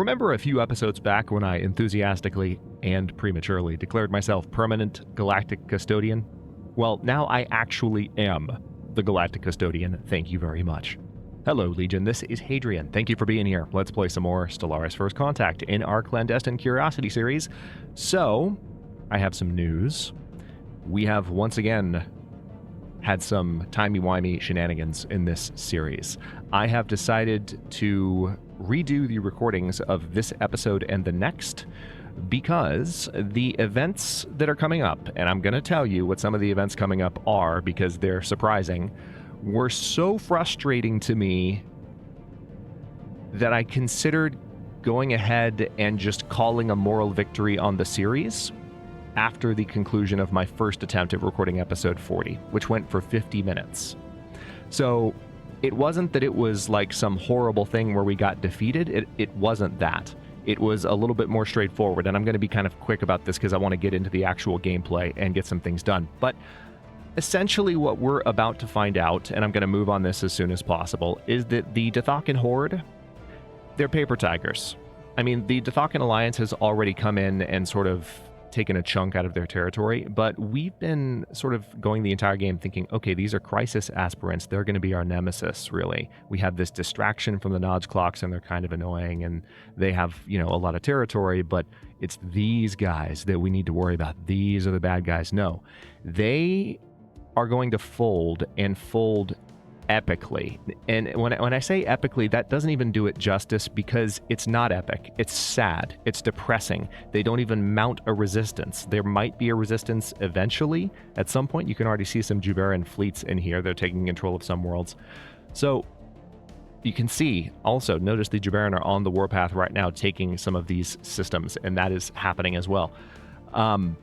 Remember a few episodes back when I enthusiastically and prematurely declared myself permanent galactic custodian? Well, now I actually am the galactic custodian. Thank you very much. Hello, Legion. This is Hadrian. Thank you for being here. Let's play some more Stellaris First Contact in our Clandestine Curiosity series. So, I have some news. We have once again had some timey-wimey shenanigans in this series. I have decided to redo the recordings of this episode and the next because the events that are coming up, and I'm going to tell you what some of the events coming up are because they're surprising, were so frustrating to me that I considered going ahead and just calling a moral victory on the series after the conclusion of my first attempt at recording episode 40, which went for 50 minutes. So it wasn't that it was like some horrible thing where we got defeated. It wasn't that. It was a little bit more straightforward, and I'm going to be kind of quick about this because I want to get into the actual gameplay and get some things done. But essentially what we're about to find out, and I'm going to move on this as soon as possible, is that the Dathokan Horde, they're paper tigers. I mean, the Dathokan Alliance has already come in and sort of taken a chunk out of their territory, but we've been sort of going the entire game thinking, okay, these are crisis aspirants. They're going to be our nemesis, really. We have this distraction from the Nodge clocks, and they're kind of annoying, and they have, a lot of territory, but it's these guys that we need to worry about. These are the bad guys. No, they are going to fold and fold epically. And when I say epically, that doesn't even do it justice because it's not epic. It's sad. It's depressing. They don't even mount a resistance. There might be a resistance eventually. At some point, you can already see some Jubaran fleets in here. They're taking control of some worlds. So you can see, also, notice the Jubaran are on the warpath right now taking some of these systems, and that is happening as well. On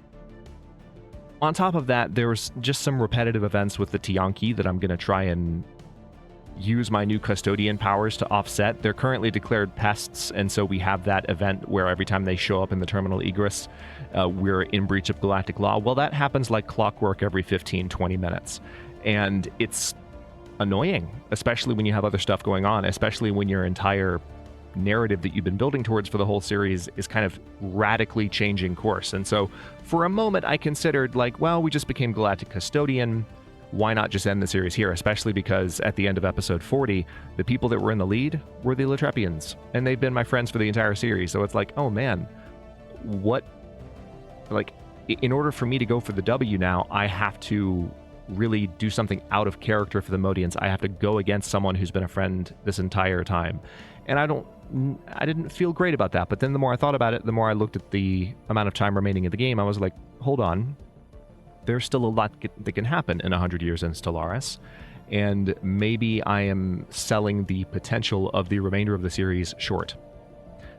top of that, there's just some repetitive events with the Tiyanki that I'm going to try and use my new custodian powers to offset. They're currently declared pests, and so we have that event where every time they show up in the terminal egress, we're in breach of galactic law. Well, that happens like clockwork every 15-20 minutes, and it's annoying, especially when you have other stuff going on, especially when your entire narrative that you've been building towards for the whole series is kind of radically changing course. And so for a moment I considered we just became galactic custodian, why not just end the series here, especially because at the end of episode 40 the people that were in the lead were the Latrepians, and they've been my friends for the entire series. So it's like, oh man, in order for me to go for the W now, I have to really do something out of character for the Modians. I have to go against someone who's been a friend this entire time, and I didn't feel great about that. But then the more I thought about it, the more I looked at the amount of time remaining in the game, I was like, hold on, there's still a lot that can happen in 100 years in Stellaris, and maybe I am selling the potential of the remainder of the series short.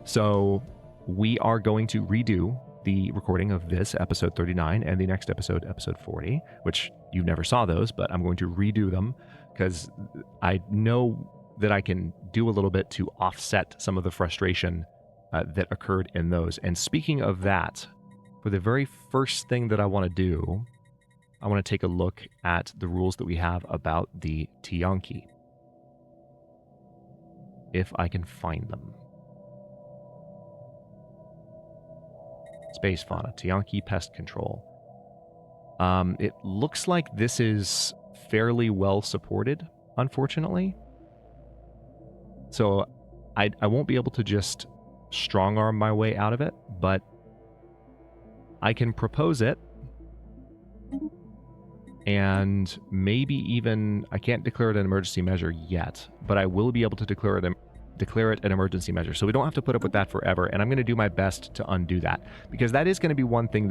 So we are going to redo the recording of this episode 39 and the next episode 40, which you never saw those, but I'm going to redo them because I know that I can do a little bit to offset some of the frustration that occurred in those. And speaking of that, for the very first thing that I want to do, I want to take a look at the rules that we have about the Tiyanki, if I can find them. Space fauna, Tiyanki pest control. It looks like this is fairly well supported, unfortunately. So I won't be able to just strong-arm my way out of it, but I can propose it, and maybe even, I can't declare it an emergency measure yet, but I will be able to declare it an emergency measure. So we don't have to put up with that forever, and I'm going to do my best to undo that, because that is going to be one thing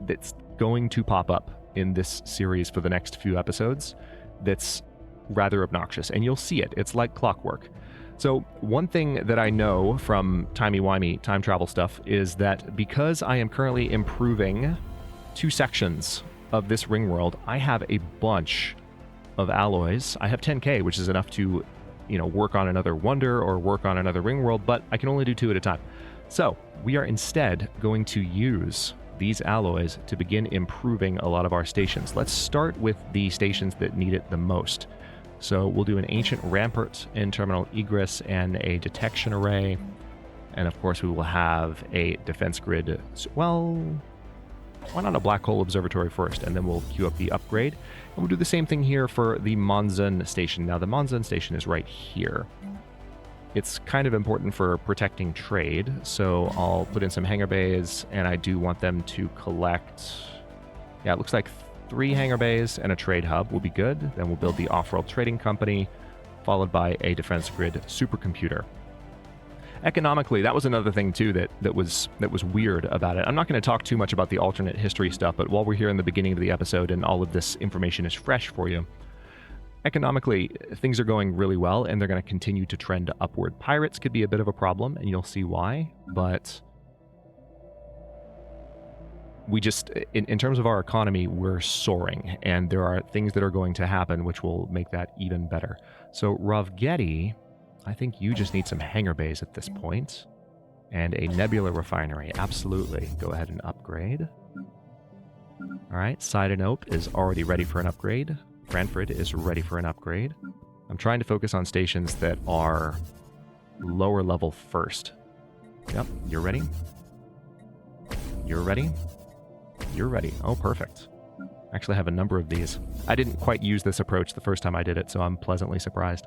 that's going to pop up in this series for the next few episodes that's rather obnoxious, and you'll see it. It's like clockwork. So one thing that I know from timey-wimey time travel stuff is that because I am currently improving 2 sections of this ring world, I have a bunch of alloys. I have 10k, which is enough to, work on another wonder or work on another ring world, but I can only do 2 at a time. So we are instead going to use these alloys to begin improving a lot of our stations. Let's start with the stations that need it the most. So we'll do an ancient rampart in terminal egress and a detection array. And of course, we will have a defense grid. Well, why not a black hole observatory first, and then we'll queue up the upgrade. And we'll do the same thing here for the Monzon station. Now, the Monzon station is right here. It's kind of important for protecting trade, so I'll put in some hangar bays, and I do want them to collect... Yeah, it looks like 3 hangar bays and a trade hub will be good. Then we'll build the off-world trading company, followed by a defense grid supercomputer. Economically, that was another thing too that was weird about it. I'm not going to talk too much about the alternate history stuff, but while we're here in the beginning of the episode and all of this information is fresh for you, economically, things are going really well, and they're going to continue to trend upward. Pirates could be a bit of a problem, and you'll see why, but we just, in terms of our economy, we're soaring, and there are things that are going to happen which will make that even better. So, Rovgetti, I think you just need some hangar bays at this point, and a nebula refinery. Absolutely. Go ahead and upgrade. All right, Sidenope is already ready for an upgrade. Cranford is ready for an upgrade. I'm trying to focus on stations that are lower level first. Yep, you're ready. You're ready. You're ready. Oh, perfect. Actually, I have a number of these. I didn't quite use this approach the first time I did it, so I'm pleasantly surprised.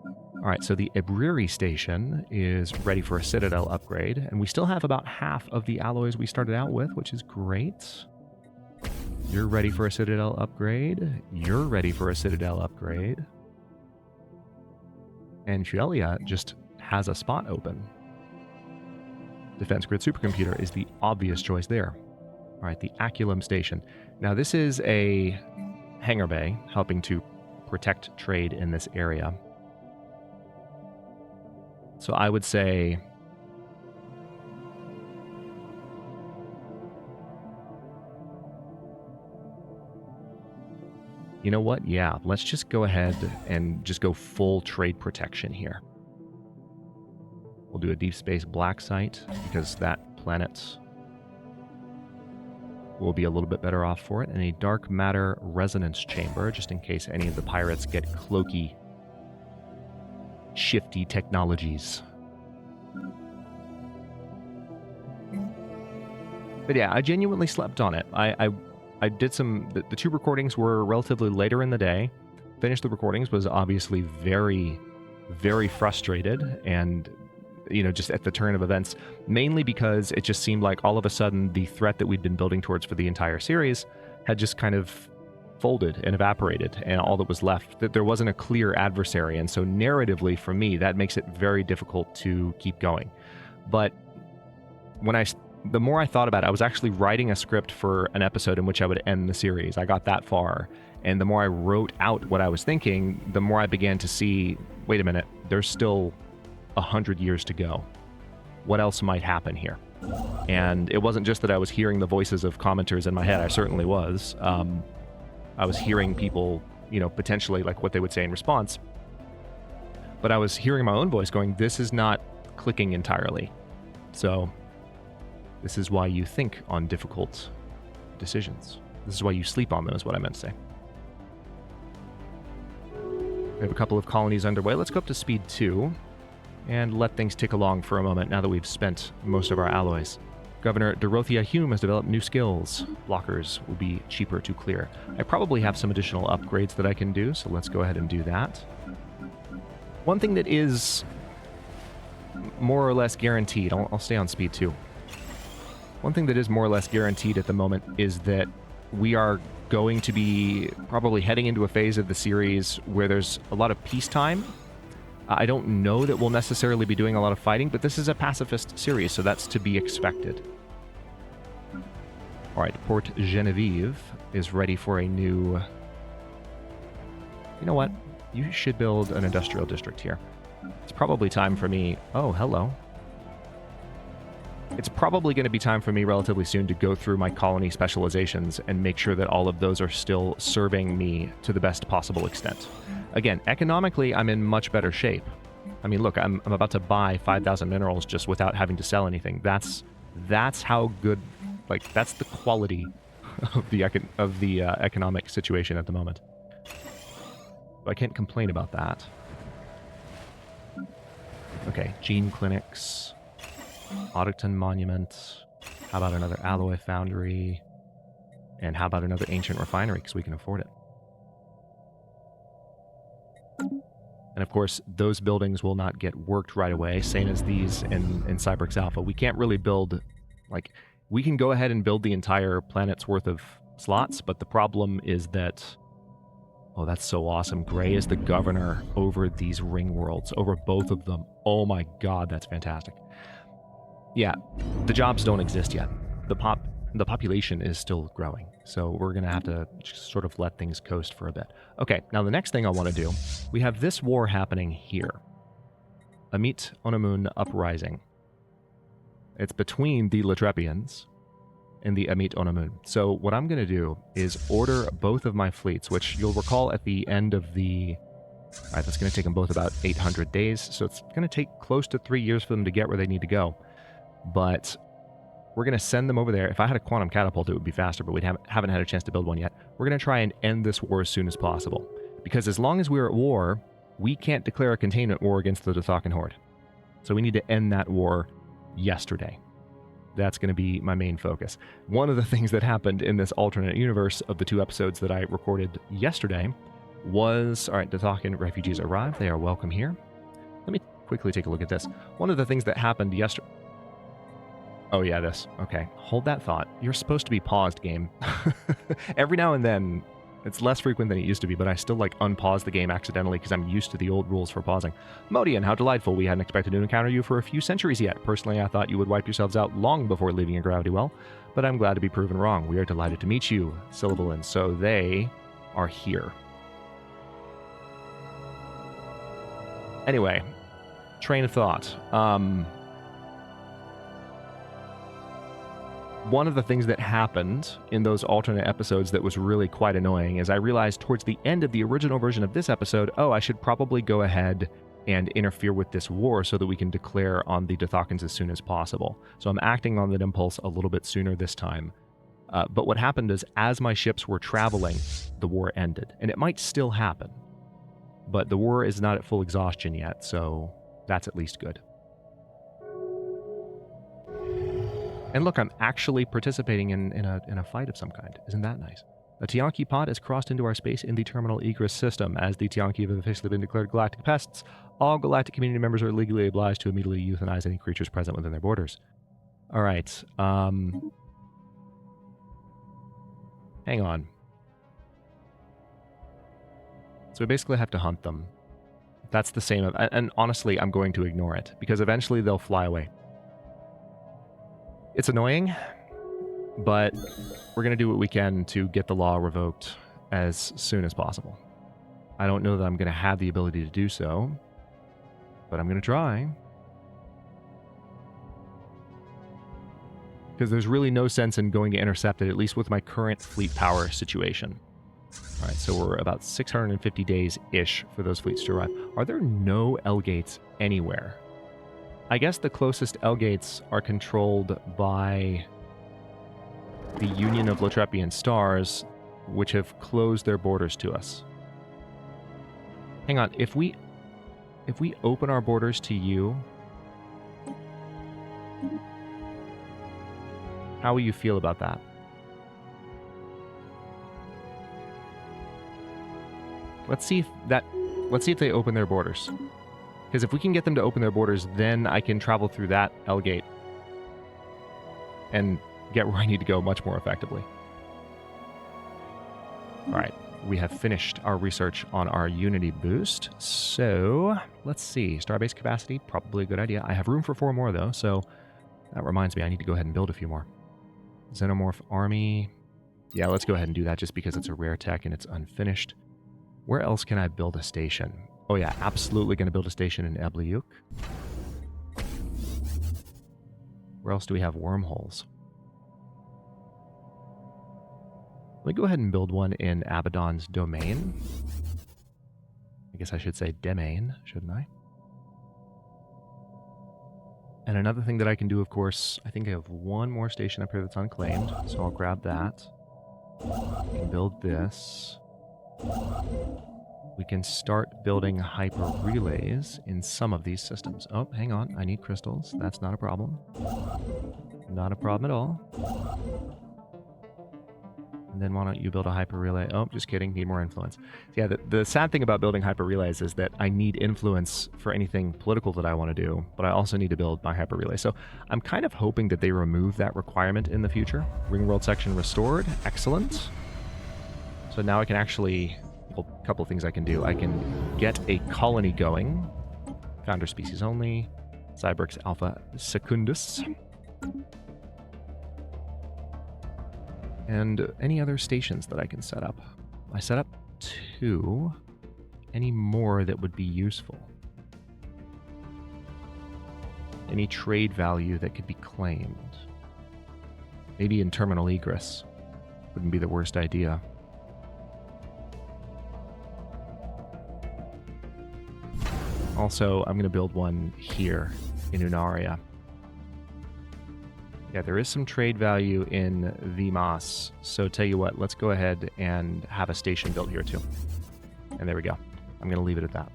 All right, so the Ebriri station is ready for a Citadel upgrade, and we still have about half of the alloys we started out with, which is great. You're ready for a Citadel upgrade. You're ready for a Citadel upgrade. And Shelia just has a spot open. Defense Grid Supercomputer is the obvious choice there. All right, the Aculum station. Now, this is a hangar bay helping to protect trade in this area. So I would say... You know what? Yeah, let's just go ahead and just go full trade protection here. We'll do a deep space black site because that planet will be a little bit better off for it. And a dark matter resonance chamber, just in case any of the pirates get cloaky, shifty technologies. But yeah, I genuinely slept on it. I did some... The 2 recordings were relatively later in the day. Finished the recordings, was obviously very, very frustrated and, you know, just at the turn of events, mainly because it just seemed like all of a sudden the threat that we'd been building towards for the entire series had just kind of folded and evaporated, and all that was left, that there wasn't a clear adversary. And so narratively, for me, that makes it very difficult to keep going. But the more I thought about it, I was actually writing a script for an episode in which I would end the series. I got that far. And the more I wrote out what I was thinking, the more I began to see, wait a minute, there's still 100 years to go. What else might happen here? And it wasn't just that I was hearing the voices of commenters in my head. I certainly was. I was hearing people, you know, potentially like what they would say in response. But I was hearing my own voice going, this is not clicking entirely. So... this is why you think on difficult decisions. This is why you sleep on them, is what I meant to say. We have a couple of colonies underway. Let's go up to speed 2 and let things tick along for a moment now that we've spent most of our alloys. Governor Dorothea Hume has developed new skills. Blockers will be cheaper to clear. I probably have some additional upgrades that I can do, so let's go ahead and do that. One thing that is more or less guaranteed, I'll stay on speed 2. One thing that is more or less guaranteed at the moment is that we are going to be probably heading into a phase of the series where there's a lot of peacetime. I don't know that we'll necessarily be doing a lot of fighting, but this is a pacifist series, so that's to be expected. All right, Port Genevieve is ready for a new... You know what? You should build an industrial district here. It's probably time for me... Oh, hello. It's probably going to be time for me relatively soon to go through my colony specializations and make sure that all of those are still serving me to the best possible extent. Again, economically, I'm in much better shape. I mean, look, I'm about to buy 5,000 minerals just without having to sell anything. That's how good, like, that's the quality of the economic situation at the moment. So I can't complain about that. Okay, gene clinics. Autochton monument. How about another alloy foundry? And how about another ancient refinery, because we can afford it. And of course, those buildings will not get worked right away, same as these in Cyberx Alpha. We can't really build, like, we can go ahead and build the entire planet's worth of slots, but the problem is that, oh, that's so awesome. Gray is the governor over these ring worlds, over both of them. Oh my god, that's fantastic. Yeah, the jobs don't exist yet. The population is still growing, so we're going to have to just sort of let things coast for a bit. Okay, now the next thing I want to do, we have this war happening here. Amit Onamun Uprising. It's between the Latrepians and the Amit Onamun. So what I'm going to do is order both of my fleets, which you'll recall at the end of the... Alright, that's going to take them both about 800 days, so it's going to take close to 3 years for them to get where they need to go. But we're going to send them over there. If I had a quantum catapult, it would be faster, but we haven't had a chance to build one yet. We're going to try and end this war as soon as possible. Because as long as we're at war, we can't declare a containment war against the Dothakan Horde. So we need to end that war yesterday. That's going to be my main focus. One of the things that happened in this alternate universe of the 2 episodes that I recorded yesterday was... Alright, Dothakan refugees arrived. They are welcome here. Let me quickly take a look at this. One of the things that happened yesterday... Oh yeah, this. Okay. Hold that thought. You're supposed to be paused, game. Every now and then, it's less frequent than it used to be, but I still like unpause the game accidentally because I'm used to the old rules for pausing. Modian, how delightful. We hadn't expected to encounter you for a few centuries yet. Personally, I thought you would wipe yourselves out long before leaving a gravity well, but I'm glad to be proven wrong. We are delighted to meet you, Syllablin. So they are here. Anyway, train of thought. One of the things that happened in those alternate episodes that was really quite annoying is I realized towards the end of the original version of this episode, oh, I should probably go ahead and interfere with this war so that we can declare on the Dothakans as soon as possible. So I'm acting on that impulse a little bit sooner this time. But what happened is, as my ships were traveling, the war ended. And it might still happen. But the war is not at full exhaustion yet, so that's at least good. And look, I'm actually participating in a fight of some kind. Isn't that nice? A Tiyanki pod has crossed into our space in the terminal egress system. As the Tiyanki have officially been declared galactic pests, all galactic community members are legally obliged to immediately euthanize any creatures present within their borders. Alright, hang on. So we basically have to hunt them. That's the same, and honestly, I'm going to ignore it, because eventually they'll fly away. It's annoying, but we're going to do what we can to get the law revoked as soon as possible. I don't know that I'm going to have the ability to do so, but I'm going to try. Because there's really no sense in going to intercept it, at least with my current fleet power situation. Alright, so we're about 650 days-ish for those fleets to arrive. Are there no L-gates anywhere? I guess the closest L-gates are controlled by the Union of Latrepian Stars, which have closed their borders to us. Hang on, if we open our borders to you, how will you feel about that? Let's see if they open their borders. Because if we can get them to open their borders, then I can travel through that L-gate and get where I need to go much more effectively. Alright, we have finished our research on our Unity boost. So, let's see. Starbase capacity, probably a good idea. I have room for 4 more, though, so that reminds me I need to go ahead and build a few more. Xenomorph Army. Yeah, let's go ahead and do that just because it's a rare tech and it's unfinished. Where else can I build a station? Oh yeah, absolutely going to build a station in Ebliuk. Where else do we have wormholes? Let me go ahead and build one in Abaddon's domain. I guess I should say domain, shouldn't I? And another thing that I can do, of course, I think I have one more station up here that's unclaimed, so I'll grab that. I can build this. We can start building hyper relays in some of these systems. Oh, hang on. I need crystals. That's not a problem. Not a problem at all. And then why don't you build a hyper relay? Oh, just kidding. Need more influence. Yeah, the sad thing about building hyper relays is that I need influence for anything political that I want to do, but I also need to build my hyper relay. So I'm kind of hoping that they remove that requirement in the future. Ring world section restored. Excellent. So now I can actually, well, a couple of things I can do. I can get a colony going. Founder species only. Cybrix Alpha Secundus. And any other stations that I can set up. I set up 2. Any more that would be useful? Any trade value that could be claimed? Maybe in terminal egress. Wouldn't be the worst idea. Also, I'm going to build one here in Unaria. Yeah, there is some trade value in VMOS, so tell you what, let's go ahead and have a station built here too. And there we go. I'm going to leave it at that.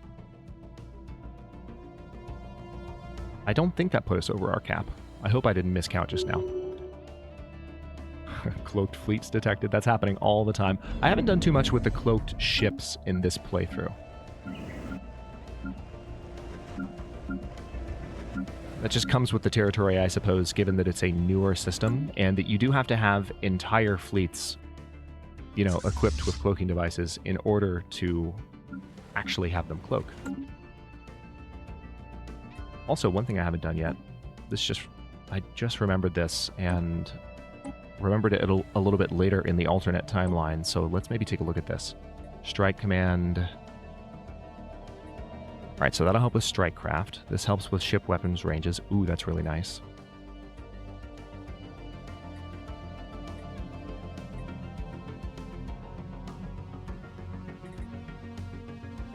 I don't think that put us over our cap. I hope I didn't miscount just now. Cloaked fleets detected. That's happening all the time. I haven't done too much with the cloaked ships in this playthrough. That just comes with the territory, I suppose, given that it's a newer system, and that you do have to have entire fleets, you know, equipped with cloaking devices in order to actually have them cloak. Also, one thing I haven't done yet, I just remembered this, and remembered it a little bit later in the alternate timeline, so let's maybe take a look at this. Strike command... Alright, so that'll help with strike craft. This helps with ship weapons ranges. Ooh, that's really nice.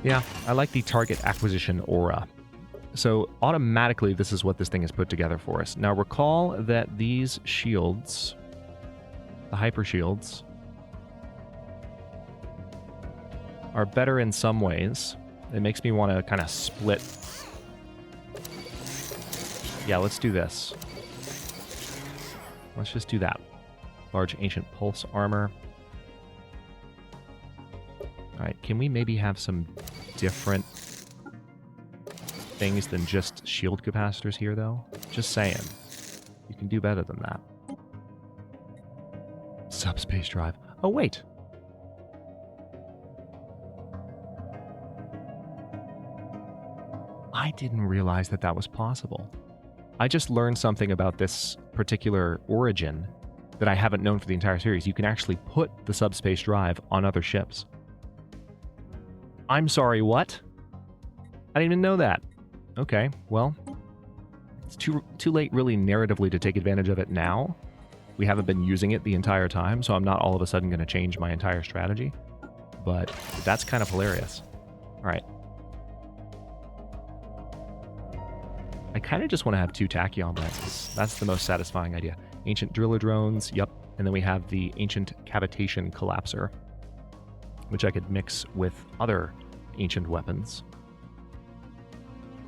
Yeah, I like the target acquisition aura. So automatically, this is what this thing has put together for us. Now recall that these shields, the hyper shields, are better in some ways. It makes me want to kind of split. Yeah, let's do this. Let's just do that. Large ancient pulse armor. Alright, can we maybe have some different things than just shield capacitors here, though? Just saying. You can do better than that. Subspace drive. Oh, wait. I didn't realize that that was possible. I just learned something about this particular origin that I haven't known for the entire series. You can actually put the subspace drive on other ships. I'm sorry, what? I didn't even know that. Okay, well, it's too late really narratively to take advantage of it now. We haven't been using it the entire time, so I'm not all of a sudden going to change my entire strategy. But that's kind of hilarious. All right. I kind of just want to have 2 tachyon lenses. That's the most satisfying idea. Ancient driller drones, yep. And then we have the ancient cavitation collapser, which I could mix with other ancient weapons.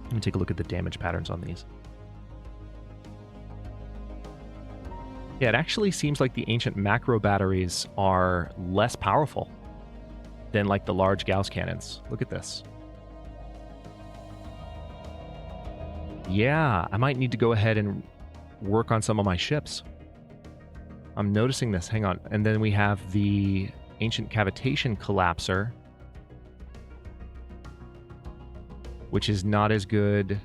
Let me take a look at the damage patterns on these. Yeah, it actually seems like the ancient macro batteries are less powerful than like the large Gauss cannons. Look at this. Yeah, I might need to go ahead and work on some of my ships. I'm noticing this. Hang on. And then we have the ancient cavitation collapser, which is not as good.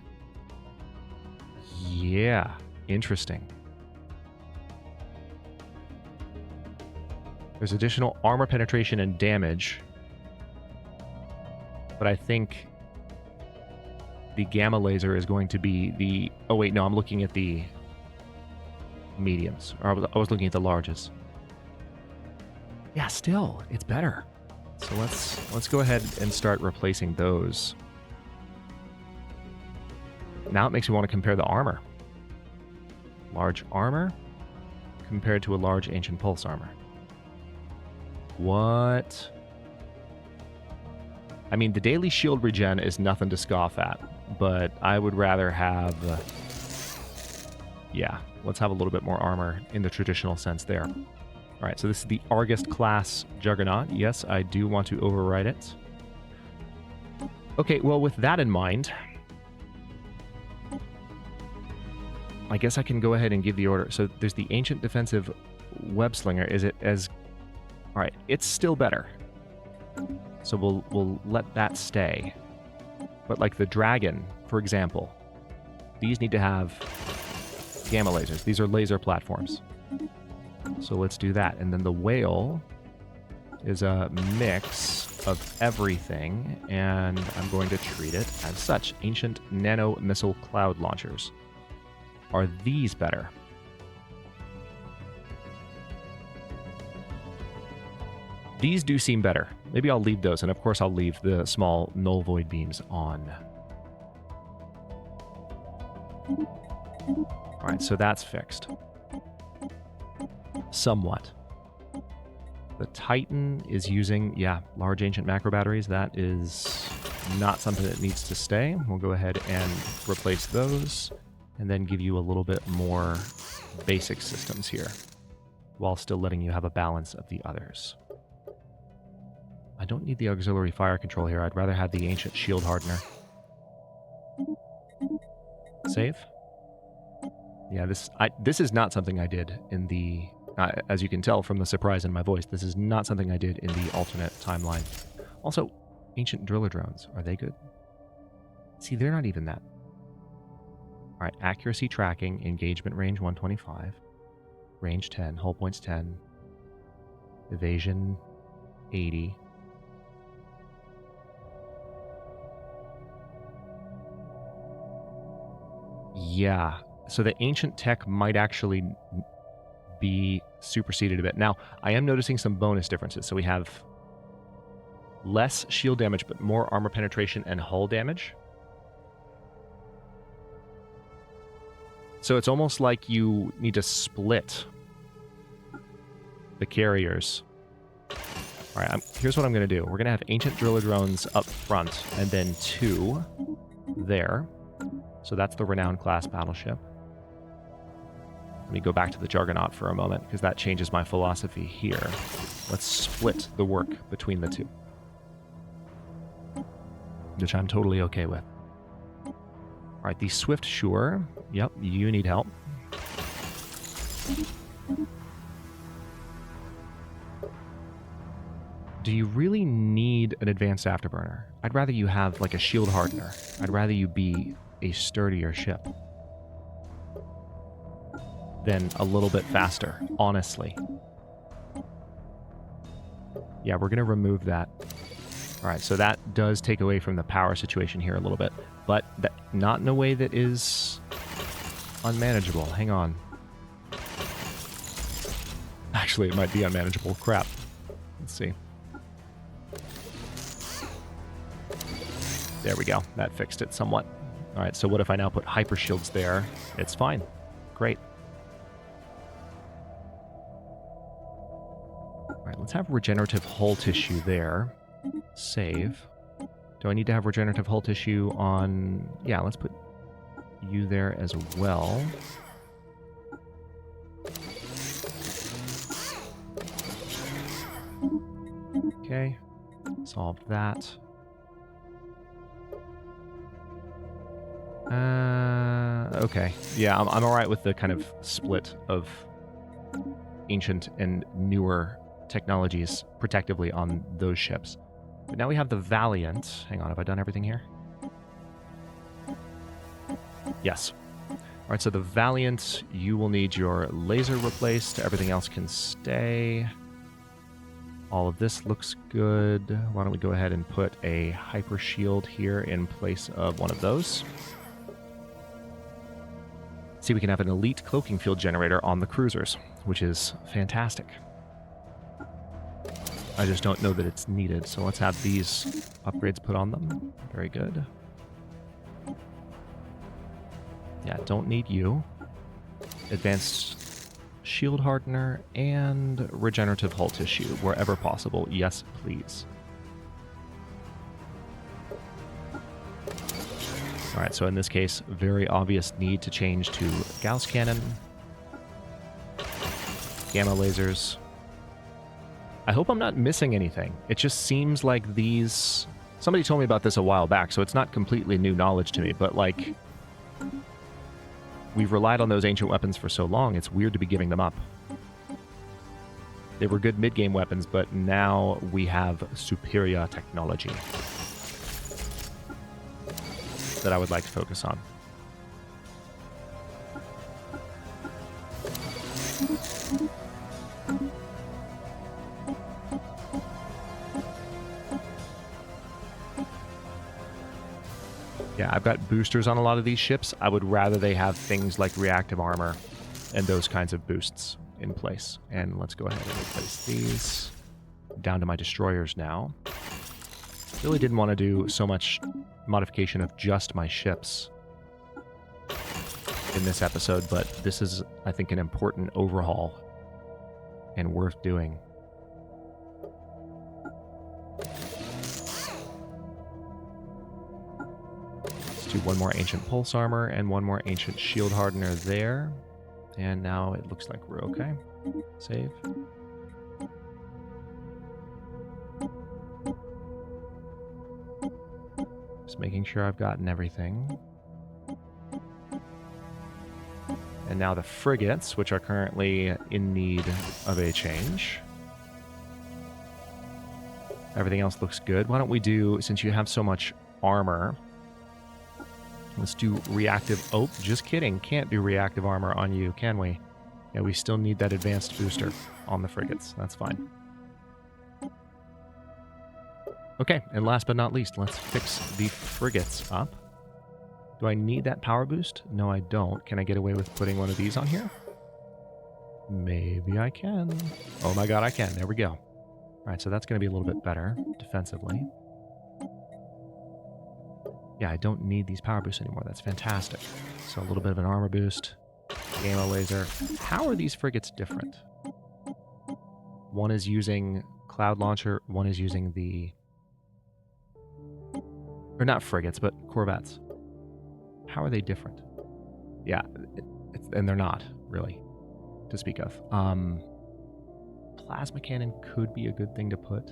Yeah, interesting. There's additional armor penetration and damage, but I think the gamma laser is going to be the... Oh wait, no, I'm looking at the mediums. Or I was looking at the larges. Yeah, still, it's better. So let's go ahead and start replacing those. Now it makes me want to compare the armor. Large armor compared to a large ancient pulse armor. What? I mean, the daily shield regen is nothing to scoff at, but I would rather have... yeah, let's have a little bit more armor in the traditional sense there. All right, so this is the Argus class Juggernaut. Yes, I do want to override it. Okay, well, with that in mind, I guess I can go ahead and give the order. So there's the Ancient Defensive Web Slinger. Is it as... All right, it's still better. So we'll let that stay. But like the Dragon, for example, these need to have gamma lasers. These are laser platforms. So let's do that. And then the Whale is a mix of everything, and I'm going to treat it as such. Ancient Nano Missile Cloud Launchers. Are these better? These do seem better. Maybe I'll leave those, and of course I'll leave the small null void beams on. Alright, so that's fixed. Somewhat. The Titan is using, yeah, large ancient macro batteries. That is not something that needs to stay. We'll go ahead and replace those, and then give you a little bit more basic systems here, while still letting you have a balance of the others. I don't need the auxiliary fire control here. I'd rather have the ancient shield hardener. Save. Yeah, this is not something I did in the... as you can tell from the surprise in my voice, this is not something I did in the alternate timeline. Also, ancient driller drones. Are they good? See, they're not even that. Alright, accuracy tracking, engagement range 125, range 10, hull points 10, evasion 80. Yeah, so the ancient tech might actually be superseded a bit. Now, I am noticing some bonus differences. So we have less shield damage, but more armor penetration and hull damage. So it's almost like you need to split the carriers. All right, here's what I'm going to do. We're going to have ancient driller drones up front, and then 2 there. So that's the Renowned class battleship. Let me go back to the Juggernaut for a moment, because that changes my philosophy here. Let's split the work between the 2. Which I'm totally okay with. Alright, the Swift Shore. Yep, you need help. Do you really need an advanced afterburner? I'd rather you have like a shield hardener. I'd rather you be a sturdier ship than a little bit faster, honestly. Yeah, we're going to remove that. All right, so that does take away from the power situation here a little bit, but not in a way that is unmanageable. Hang on. Actually, it might be unmanageable. Crap. Let's see. There we go. That fixed it somewhat. All right, so what if I now put hyper shields there? It's fine. Great. All right, let's have regenerative hull tissue there. Save. Do I need to have regenerative hull tissue on... Yeah, let's put you there as well. Okay. Solved that. Okay. Yeah, I'm alright with the kind of split of ancient and newer technologies protectively on those ships. But now we have the Valiant. Hang on, have I done everything here? Yes. Alright, so the Valiant, you will need your laser replaced. Everything else can stay. All of this looks good. Why don't we go ahead and put a hyper shield here in place of one of those. See, we can have an elite cloaking field generator on the cruisers, which is fantastic. I just don't know that it's needed, so let's have these upgrades put on them. Very good. Yeah, don't need you. Advanced shield hardener and regenerative hull tissue, wherever possible. Yes, please. Alright, so in this case, very obvious need to change to Gauss cannon, gamma lasers. I hope I'm not missing anything. It just seems like these... Somebody told me about this a while back, so it's not completely new knowledge to me, but like... We've relied on those ancient weapons for so long, it's weird to be giving them up. They were good mid-game weapons, but now we have superior technology that I would like to focus on. Yeah, I've got boosters on a lot of these ships. I would rather they have things like reactive armor and those kinds of boosts in place. And let's go ahead and replace these. Down to my destroyers now. Really didn't want to do so much modification of just my ships in this episode, but this is, I think, an important overhaul and worth doing. Let's do one more ancient pulse armor and one more ancient shield hardener there. And now it looks like we're okay. Save. Just making sure I've gotten everything. And now the frigates, which are currently in need of a change. Everything else looks good. Why don't we do, since you have so much armor, let's do reactive... Oh, just kidding. Can't do reactive armor on you, can we? Yeah, we still need that advanced booster on the frigates. That's fine. Okay, and last but not least, let's fix the frigates up. Do I need that power boost? No, I don't. Can I get away with putting one of these on here? Maybe I can. Oh my god, I can. There we go. All right, so that's going to be a little bit better defensively. Yeah, I don't need these power boosts anymore. That's fantastic. So a little bit of an armor boost. Gamma laser. How are these frigates different? One is using Cloud Launcher. One is using the... Or not frigates, but corvettes. How are they different? Yeah, and they're not, really, to speak of. Plasma cannon could be a good thing to put.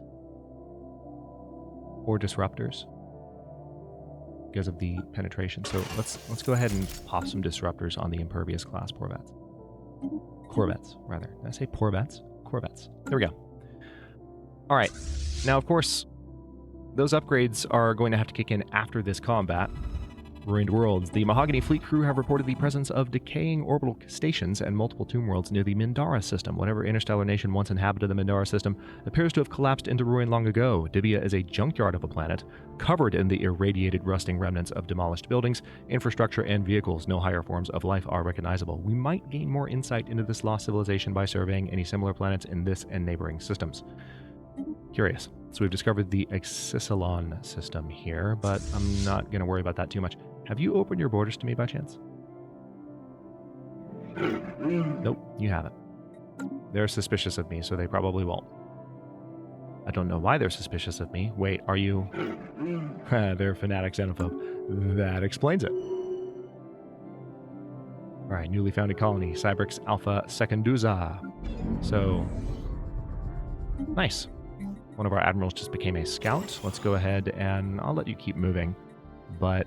Or disruptors. Because of the penetration. So let's go ahead and pop some disruptors on the impervious class corvettes. Corvettes, rather. Did I say corvettes? Corvettes. There we go. All right. Now, of course, those upgrades are going to have to kick in after this combat. Ruined worlds. The Mahogany Fleet crew have reported the presence of decaying orbital stations and multiple tomb worlds near the Mindara system. Whatever interstellar nation once inhabited the Mindara system appears to have collapsed into ruin long ago. Divya is a junkyard of a planet, covered in the irradiated, rusting remnants of demolished buildings, infrastructure, and vehicles. No higher forms of life are recognizable. We might gain more insight into this lost civilization by surveying any similar planets in this and neighboring systems. Curious. So we've discovered the Exicilon system here, but I'm not going to worry about that too much. Have you opened your borders to me by chance? Nope, you haven't. They're suspicious of me, so they probably won't. I don't know why they're suspicious of me. Wait, are you... They're fanatic xenophobe. That explains it. Alright, newly founded colony, Cybrix Alpha Secunduza. So... Nice. One of our admirals just became a scout. Let's go ahead and I'll let you keep moving. But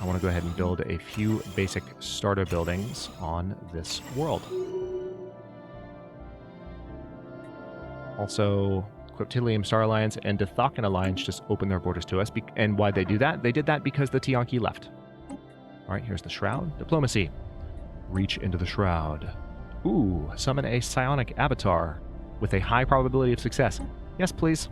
I want to go ahead and build a few basic starter buildings on this world. Also, Queptilium Star Alliance and Dethakan Alliance just opened their borders to us. And why'd they do that? They did that because the Tianki left. Alright, here's the Shroud. Diplomacy. Reach into the Shroud. Ooh, summon a psionic avatar with a high probability of success. Yes, please.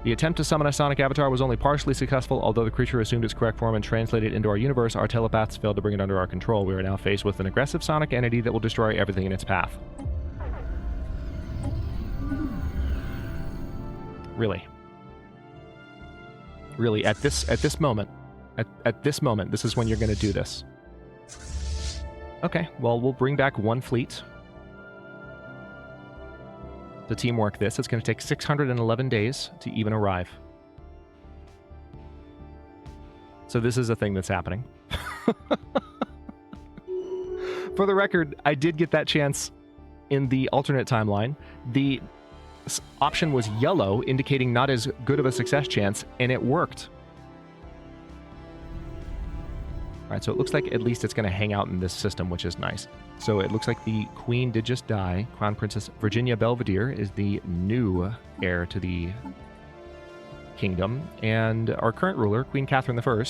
The attempt to summon a sonic avatar was only partially successful. Although the creature assumed its correct form and translated into our universe, our telepaths failed to bring it under our control. We are now faced with an aggressive sonic entity that will destroy everything in its path. Really? Really, at this moment, this is when you're going to do this. Okay, well, we'll bring back one fleet to teamwork this. It's going to take 611 days to even arrive. So this is a thing that's happening. For the record, I did get that chance in the alternate timeline. The option was yellow, indicating not as good of a success chance, and it worked. All right, so it looks like at least it's going to hang out in this system, which is nice. So it looks like the queen did just die. Crown Princess Virginia Belvedere is the new heir to the kingdom, and our current ruler, Queen Catherine I,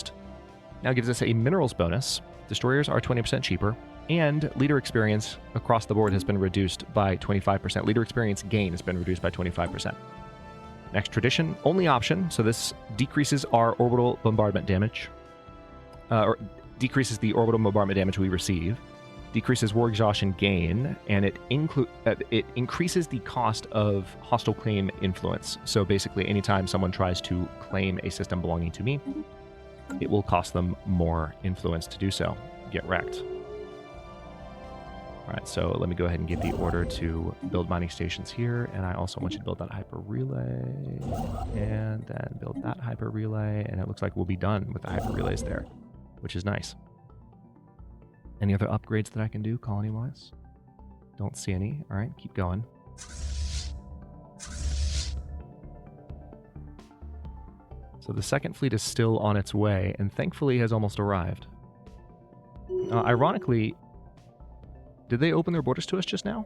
now gives us a minerals bonus. Destroyers are 20% cheaper, and leader experience across the board has been reduced by 25%. Leader experience gain has been reduced by 25%. Next tradition, only option, so this decreases our orbital bombardment damage, or decreases the orbital bombardment damage we receive, decreases war exhaustion gain, and it increases the cost of hostile claim influence. So basically, anytime someone tries to claim a system belonging to me, it will cost them more influence to do so. Get wrecked. All right, so let me go ahead and give the order to build mining stations here, and I also want you to build that hyper relay, and then build that hyper relay, and it looks like we'll be done with the hyper relays there, which is nice. Any other upgrades that I can do colony-wise? Don't see any. All right, keep going. So the second fleet is still on its way, and thankfully has almost arrived. Ironically, did they open their borders to us just now?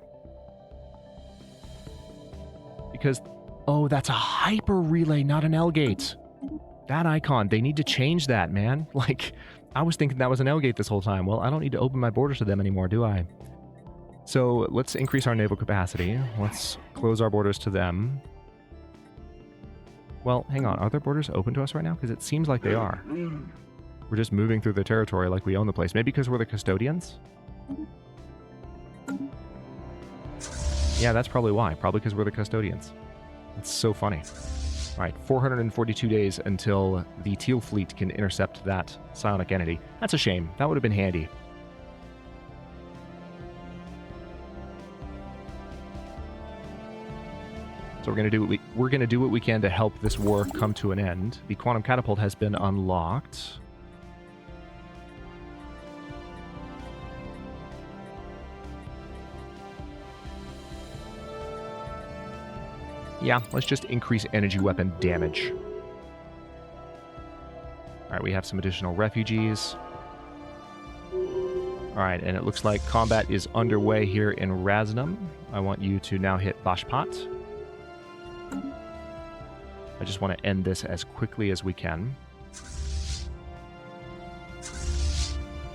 Because, oh, that's a hyper relay, not an L gate. That icon, they need to change that, man. Like, I was thinking that was an L gate this whole time. Well, I don't need to open my borders to them anymore, do I? So let's increase our naval capacity. Let's close our borders to them. Well, hang on. Are their borders open to us right now? Because it seems like they are. We're just moving through their territory like we own the place. Maybe because we're the custodians? Yeah, that's probably why. Probably because we're the custodians. It's so funny. All right, 442 days until the Teal fleet can intercept that psionic entity. That's a shame. That would have been handy. So we're gonna do what we can to help this war come to an end. The quantum catapult has been unlocked. Yeah, let's just increase energy weapon damage. Alright, we have some additional refugees. Alright, and it looks like combat is underway here in Raznum. I want you to now hit Bashpat. I just want to end this as quickly as we can.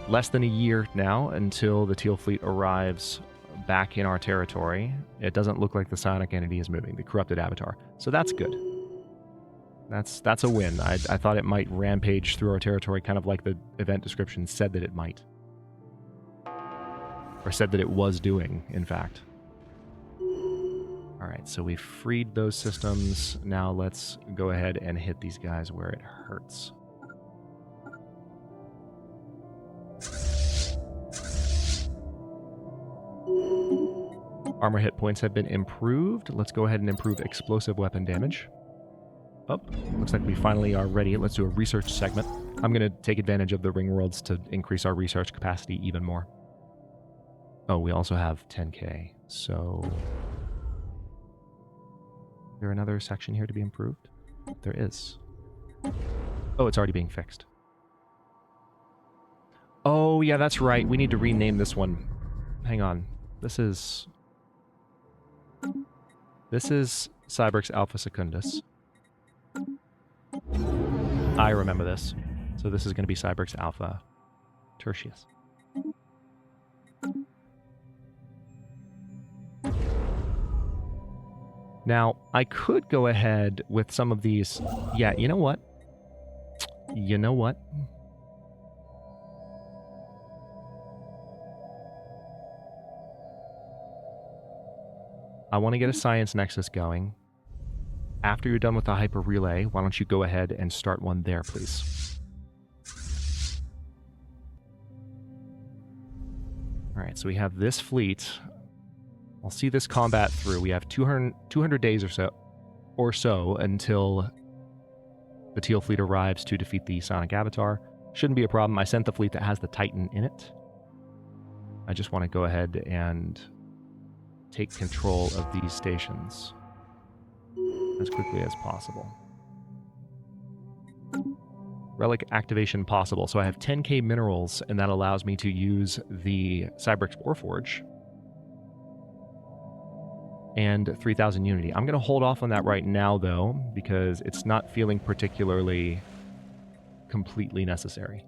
Less than a year now until the Teal fleet arrives back in our territory. It doesn't look like the psionic entity is moving, the corrupted avatar. So that's good. That's a win. I thought it might rampage through our territory, kind of like the event description said that it might. Or said that it was doing, in fact. Alright, so we freed those systems. Now let's go ahead and hit these guys where it hurts. Armor hit points have been improved. Let's go ahead and improve explosive weapon damage. Oh, looks like we finally are ready. Let's do a research segment. I'm going to take advantage of the ring worlds to increase our research capacity even more. Oh, we also have 10k. So, is there another section here to be improved? There is. Oh, it's already being fixed. Oh, yeah, that's right. We need to rename this one. Hang on. This is Cyberx Alpha Secundus. I remember this. So this is going to be Cyberx Alpha Tertius. Now, I could go ahead with some of these. Yeah, you know what? You know what? I want to get a science nexus going. After you're done with the hyper relay, why don't you go ahead and start one there, please? Alright, so we have this fleet. I'll see this combat through. We have 200 days or so until The Teal fleet arrives to defeat the Sonic Avatar. Shouldn't be a problem. I sent the fleet that has the Titan in it. I just want to go ahead and take control of these stations as quickly as possible. Relic activation possible. So I have 10k minerals, and that allows me to use the Cybrix Warforge and 3000 Unity. I'm going to hold off on that right now, though, because it's not feeling particularly completely necessary.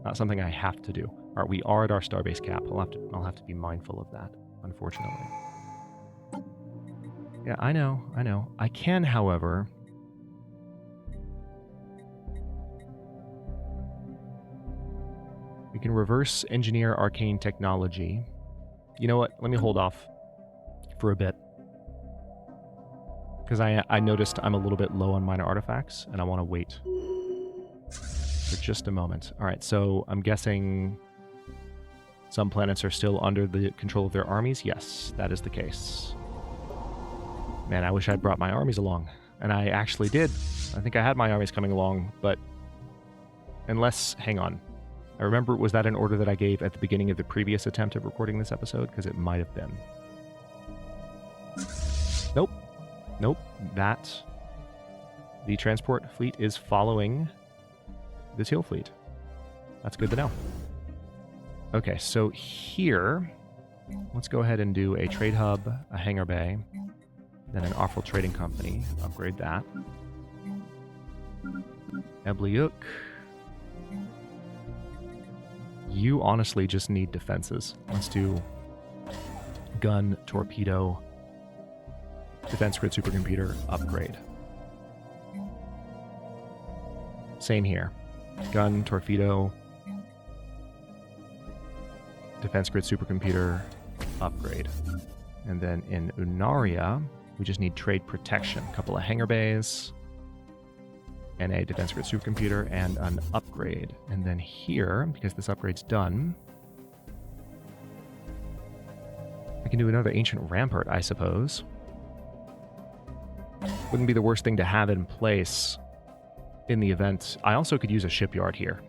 Not something I have to do. All right, we are at our starbase cap. I'll have to be mindful of that, unfortunately. Yeah, I know. I can, however, we can reverse engineer arcane technology. You know what? Let me hold off for a bit, because I noticed I'm a little bit low on minor artifacts, and I want to wait for just a moment. All right, so I'm guessing some planets are still under the control of their armies. Yes, that is the case. Man, I wish I'd brought my armies along, and I actually did. I think I had my armies coming along, but unless, hang on. I remember, was that an order that I gave at the beginning of the previous attempt at recording this episode? Because it might have been. Nope. The transport fleet is following the Teal fleet. That's good to know. Okay, so here, let's go ahead and do a trade hub, a hangar bay, then an offworld trading company. Upgrade that. Ebliuk. You honestly just need defenses. Let's do gun, torpedo, defense grid supercomputer, upgrade. Same here. Gun, torpedo, defense grid supercomputer, upgrade. And then in Unaria, we just need trade protection. A couple of hangar bays, and a defense grid supercomputer, and an upgrade. And then here, because this upgrade's done, I can do another ancient rampart, I suppose. Wouldn't be the worst thing to have in place in the event. I also could use a shipyard here.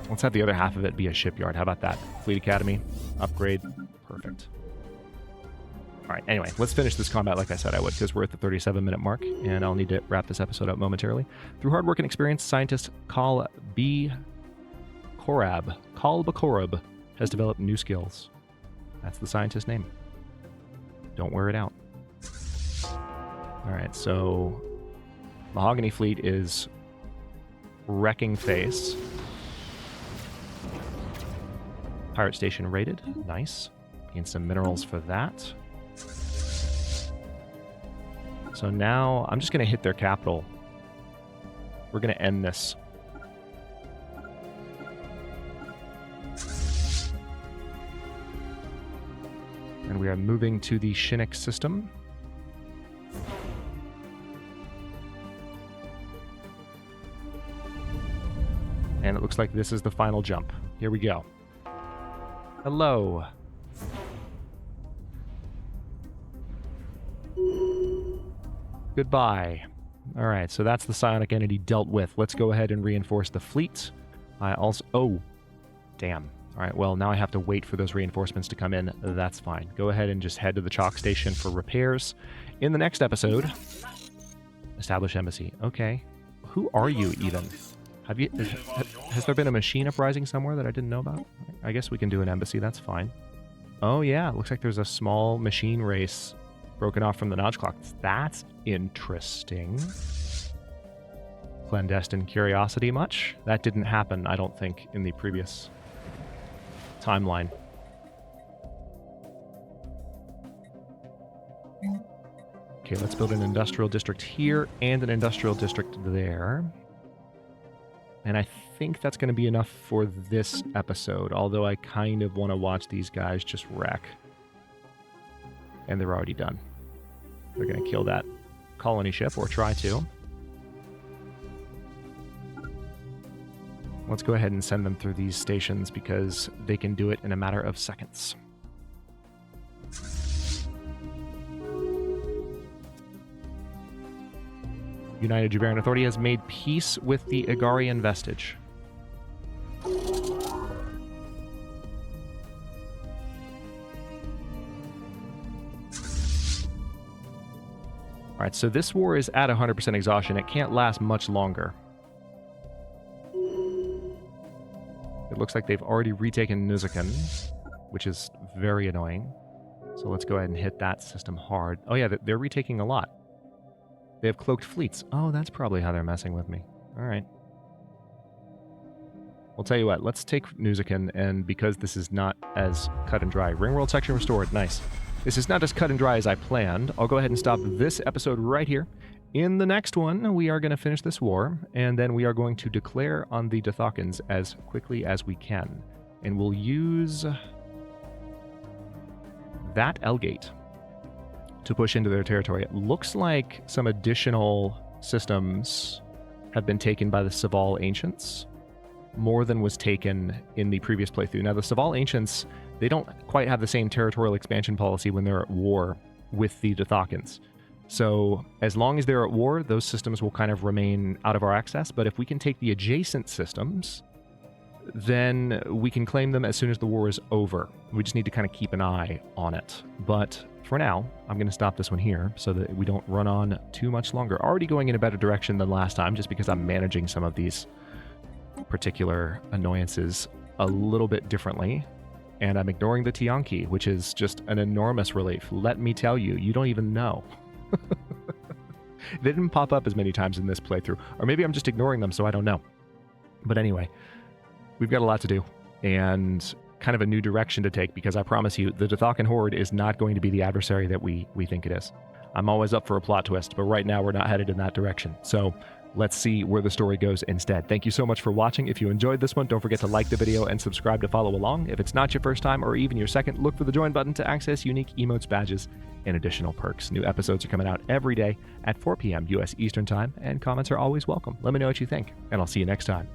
Let's have the other half of it be a shipyard. How about that? Fleet Academy, upgrade, perfect. All right, anyway, let's finish this combat like I said I would, because we're at the 37-minute mark, and I'll need to wrap this episode up momentarily. Through hard work and experience, scientist Kal Bakorab has developed new skills. That's the scientist name. Don't wear it out. All right, so Mahogany Fleet is wrecking face. Pirate Station raided. Nice. Gain some minerals for that. So now I'm just going to hit their capital. We're going to end this. And we are moving to the Shinnik system. And it looks like this is the final jump. Here we go. Hello. Goodbye. All right, so that's the psionic entity dealt with. Let's go ahead and reinforce the fleet. I also... Oh, damn. All right, well, now I have to wait for those reinforcements to come in. That's fine. Go ahead and just head to the Chalk Station for repairs. In the next episode, establish embassy. Okay. Who are you, even? Has there been a machine uprising somewhere that I didn't know about? I guess we can do an embassy. That's fine. Oh, yeah. Looks like there's a small machine race broken off from the notch clocks. That's interesting. Clandestine Curiosity much? That didn't happen, I don't think, in the previous timeline. Okay, let's build an industrial district here and an industrial district there. And I think that's going to be enough for this episode, although I kind of want to watch these guys just wreck. And they're already done. They're going to kill that colony ship, or try to. Let's go ahead and send them through these stations, because they can do it in a matter of seconds. United Juvarian Authority has made peace with the Igarian vestige. Alright, so this war is at 100% exhaustion. It can't last much longer. It looks like they've already retaken Nuziken, which is very annoying. So let's go ahead and hit that system hard. Oh yeah, they're retaking a lot. They have cloaked fleets. Oh, that's probably how they're messing with me. Alright. I'll tell you what, let's take Nuziken, and because this is not as cut and dry. Ringworld section restored, nice. This is not as cut and dry as I planned. I'll go ahead and stop this episode right here. In the next one, we are going to finish this war, and then we are going to declare on the Dothokans as quickly as we can. And we'll use that Elgate to push into their territory. It looks like some additional systems have been taken by the Saval Ancients. More than was taken in the previous playthrough. Now, the Saval Ancients, they don't quite have the same territorial expansion policy when they're at war with the Dothokans. So, as long as they're at war, those systems will kind of remain out of our access, but if we can take the adjacent systems, then we can claim them as soon as the war is over. We just need to kind of keep an eye on it. But for now, I'm going to stop this one here so that we don't run on too much longer. Already going in a better direction than last time, just because I'm managing some of these particular annoyances a little bit differently, and I'm ignoring the Tianki, which is just an enormous relief. Let me tell you, you don't even know. They didn't pop up as many times in this playthrough, or maybe I'm just ignoring them, so I don't know. But anyway, we've got a lot to do, and kind of a new direction to take, because I promise you, the Dothokan Horde is not going to be the adversary that we think it is. I'm always up for a plot twist, but right now we're not headed in that direction. So let's see where the story goes instead. Thank you so much for watching. If you enjoyed this one, don't forget to like the video and subscribe to follow along. If it's not your first time or even your second, look for the join button to access unique emotes, badges, and additional perks. New episodes are coming out every day at 4 p.m. U.S. Eastern Time, and comments are always welcome. Let me know what you think, and I'll see you next time.